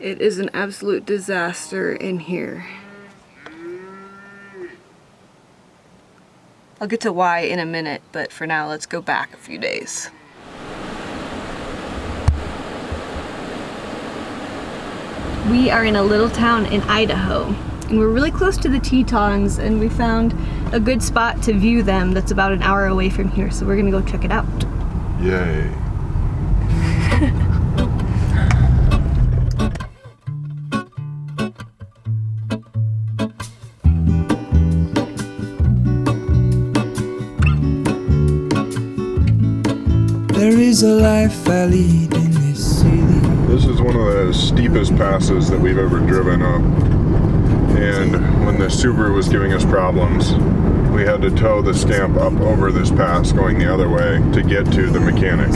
It is an absolute disaster in here. I'll get to why in a minute, but for now let's go back a few days. We are in a little town in Idaho, and we're really close to the Tetons, and we found a good spot to view them that's about an hour away from here, so we're gonna go check it out. Yay. There is a life I lead in this city. This is one of the steepest passes that we've ever driven up. And when the Subaru was giving us problems, we had to tow the Scamp up over this pass going the other way to get to the mechanic.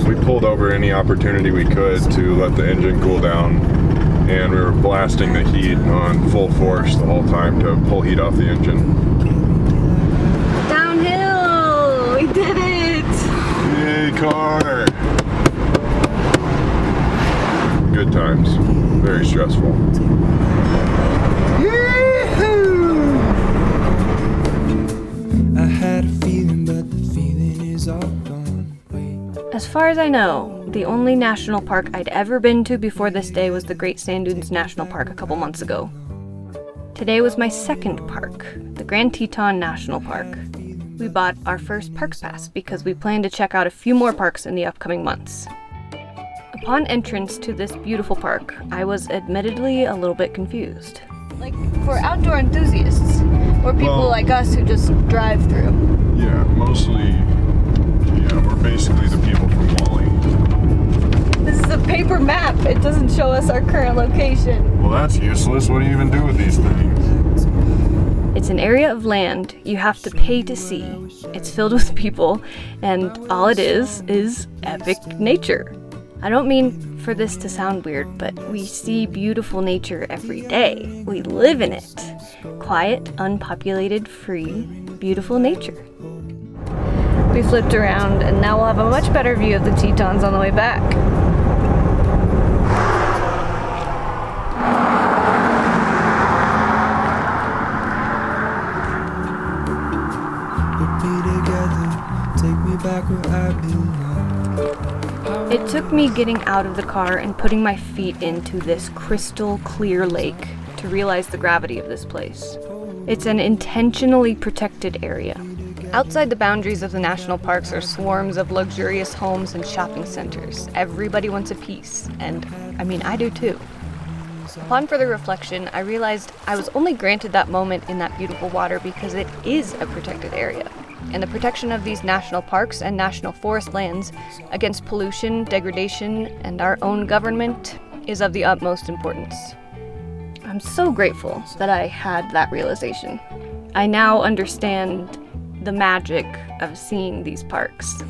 We pulled over any opportunity we could to let the engine cool down, and we were blasting the heat on full force the whole time to pull heat off the engine. Downhill! We did it! Yay, car! Good times. Very stressful. I had a feeling, but the feeling is all gone. As far as I know, the only national park I'd ever been to before this day was the Great Sand Dunes National Park a couple months ago. Today was my second park, the Grand Teton National Park. We bought our first parks pass because we plan to check out a few more parks in the upcoming months. Upon entrance to this beautiful park, I was admittedly a little bit confused. Like, for outdoor enthusiasts, or people like us who just drive through. Yeah, mostly, we're basically the people from Wall-E. This is a paper map. It doesn't show us our current location. Well, that's useless. What do you even do with these things? It's an area of land you have to pay to see. It's filled with people, and all it is epic nature. I don't mean for this to sound weird, but we see beautiful nature every day. We live in it. Quiet, unpopulated, free, beautiful nature. We flipped around, and now we'll have a much better view of the Tetons on the way back. Put me together, take me back where I belong. It took me getting out of the car and putting my feet into this crystal clear lake to realize the gravity of this place. It's an intentionally protected area. Outside the boundaries of the national parks are swarms of luxurious homes and shopping centers. Everybody wants a piece, and I do too. Upon further reflection, I realized I was only granted that moment in that beautiful water because it is a protected area. And the protection of these national parks and national forest lands against pollution, degradation, and our own government is of the utmost importance. I'm so grateful that I had that realization. I now understand the magic of seeing these parks.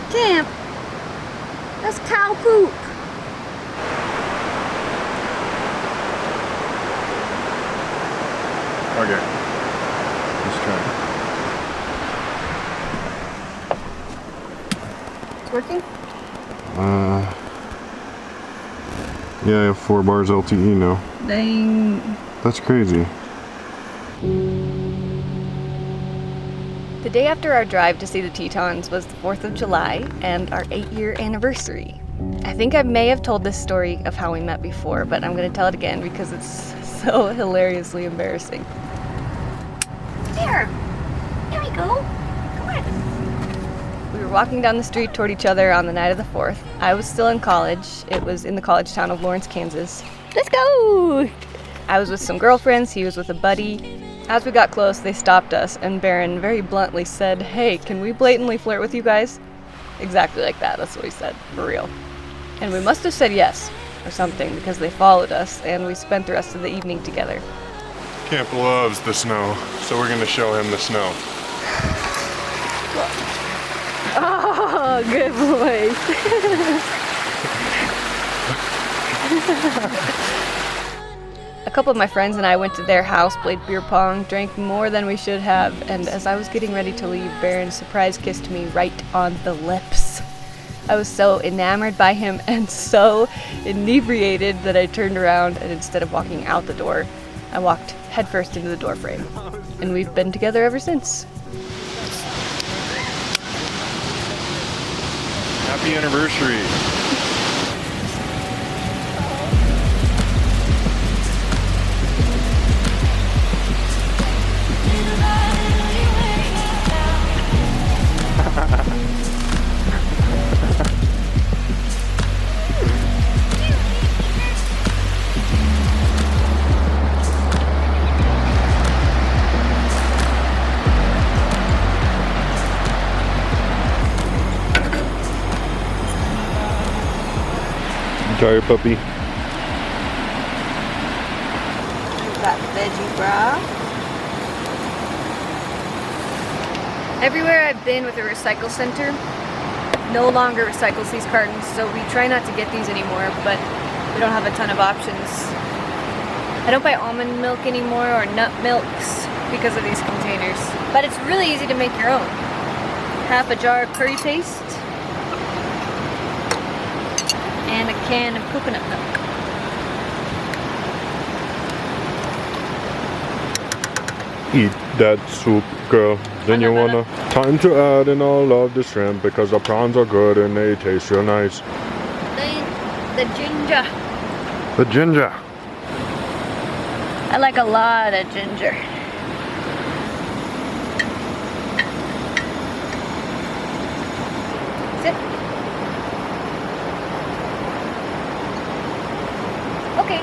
Scamp! That's cow poop! Okay. Let's try. It's working? Yeah, I have 4 bars LTE now. Dang. That's crazy. The day after our drive to see the Tetons was the 4th of July and our 8-year anniversary. I think I may have told this story of how we met before, but I'm going to tell it again because it's so hilariously embarrassing. There we go. Come on. We were walking down the street toward each other on the night of the 4th. I was still in college. It was in the college town of Lawrence, Kansas. Let's go! I was with some girlfriends, he was with a buddy. As we got close, they stopped us, and Barron very bluntly said, "Hey, can we blatantly flirt with you guys?" Exactly like that, that's what he said, for real. And we must have said yes, or something, because they followed us, and we spent the rest of the evening together. Camp loves the snow, so we're gonna show him the snow. Oh, good boy. A couple of my friends and I went to their house, played beer pong, drank more than we should have, and as I was getting ready to leave, Baron surprise kissed me right on the lips. I was so enamored by him and so inebriated that I turned around, and instead of walking out the door, I walked headfirst into the doorframe. And we've been together ever since. Happy anniversary. Tired puppy. Got veggie broth. Everywhere I've been with a recycle center, no longer recycles these cartons, so we try not to get these anymore, but we don't have a ton of options. I don't buy almond milk anymore or nut milks because of these containers, but it's really easy to make your own. Half a jar of curry paste, and a can of coconut milk. Eat that soup, girl. Then you wanna. Time to add in all of the shrimp because the prawns are good and they taste real nice. The ginger. The ginger. I like a lot of ginger. Sit. Okay.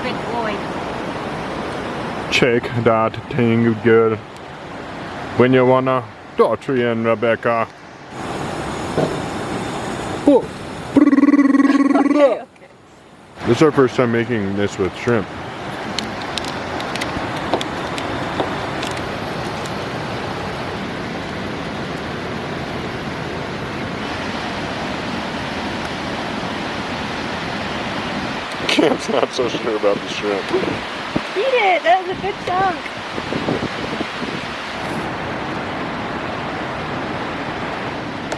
Good boy. Check that thing good. When you wanna. Daughtry and Rebecca. Oh. Okay. This is our first time making this with shrimp. Camp's not so sure about the shrimp. Eat it! That was a good chunk.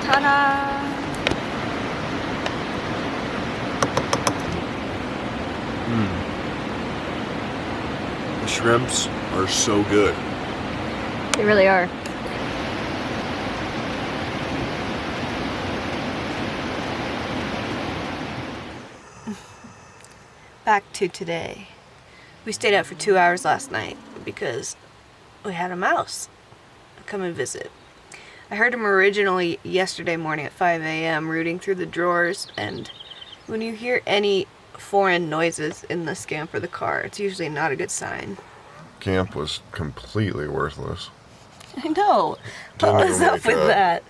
Ta-da! The shrimps are so good. They really are. Back to today. We stayed out for 2 hours last night because we had a mouse come and visit. I heard him originally yesterday morning at 5 a.m. rooting through the drawers, and when you hear any foreign noises in the Scamp or the car, it's usually not a good sign. Camp was completely worthless. I know. What was up with that?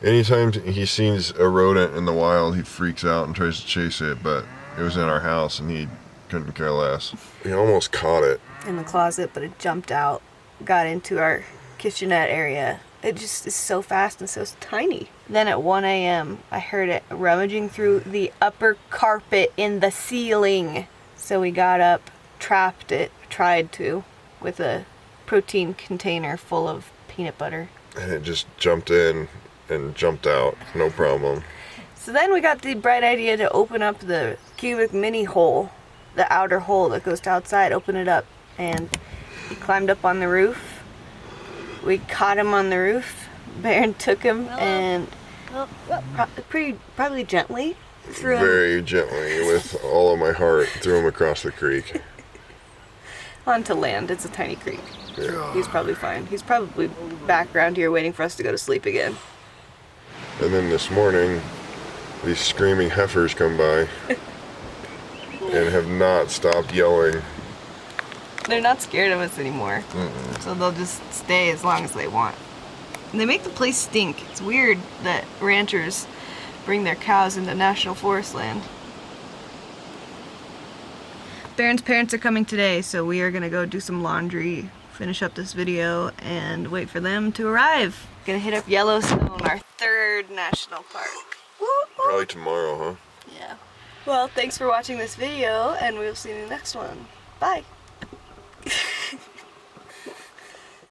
Anytime he sees a rodent in the wild, he freaks out and tries to chase it, but it was in our house and he couldn't care less. He almost caught it. In the closet, but it jumped out, got into our kitchenette area. It just is so fast and so tiny. Then at 1 a.m., I heard it rummaging through the upper carpet in the ceiling. So we got up, trapped it, tried to, with a protein container full of peanut butter. And it just jumped in and jumped out, no problem. So then we got the bright idea to open up the cubic mini hole, the outer hole that goes to outside, open it up. And he climbed up on the roof. We caught him on the roof. Baron took him and probably gently threw him. Very gently, with all of my heart, threw him across the creek. Onto land. It's a tiny creek. Yeah. He's probably fine. He's probably back around here waiting for us to go to sleep again. And then this morning, these screaming heifers come by and have not stopped yelling. They're not scared of us anymore. So they'll just stay as long as they want. And they make the place stink. It's weird that ranchers bring their cows into national forest land. Baron's parents are coming today, so we are gonna go do some laundry, finish up this video, and wait for them to arrive. Gonna hit up Yellowstone, our third national park. Probably tomorrow, huh? Yeah. Well, thanks for watching this video, and we'll see you in the next one. Bye!